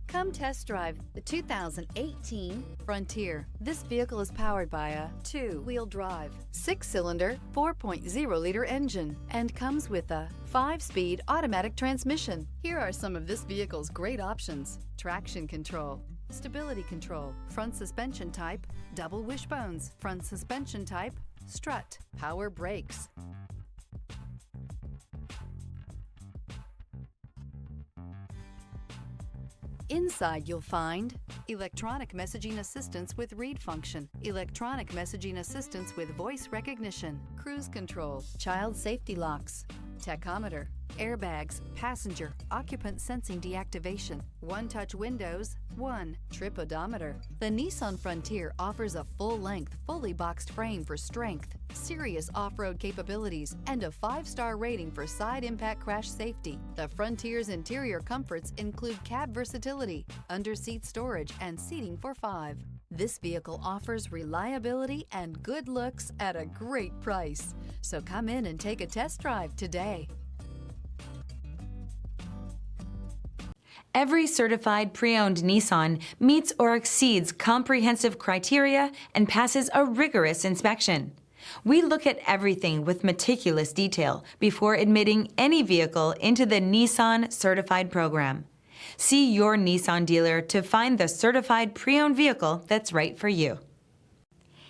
Come test drive the 2018 Frontier. This vehicle is powered by a 2-wheel drive, 6-cylinder, 4.0-liter engine and comes with a 5-speed automatic transmission. Here are some of this vehicle's great options: traction control, stability control, front suspension type, double wishbones, front suspension type, strut, power brakes. Inside you'll find electronic messaging assistance with read function, electronic messaging assistance with voice recognition, cruise control, child safety locks, tachometer, airbags, passenger, occupant sensing deactivation, one-touch windows, trip odometer. The Nissan Frontier offers a full-length, fully boxed frame for strength, serious off-road capabilities, and a 5-star rating for side impact crash safety. The Frontier's interior comforts include cab versatility, under-seat storage, and seating for 5. This vehicle offers reliability and good looks at a great price. So come in and take a test drive today. Every certified pre-owned Nissan meets or exceeds comprehensive criteria and passes a rigorous inspection. We look at everything with meticulous detail before admitting any vehicle into the Nissan Certified program. See your Nissan dealer to find the certified pre-owned vehicle that's right for you.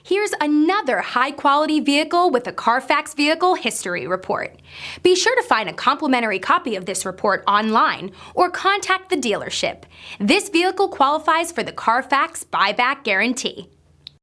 Here's another high-quality vehicle with a Carfax Vehicle History Report. Be sure to find a complimentary copy of this report online or contact the dealership. This vehicle qualifies for the Carfax Buyback Guarantee.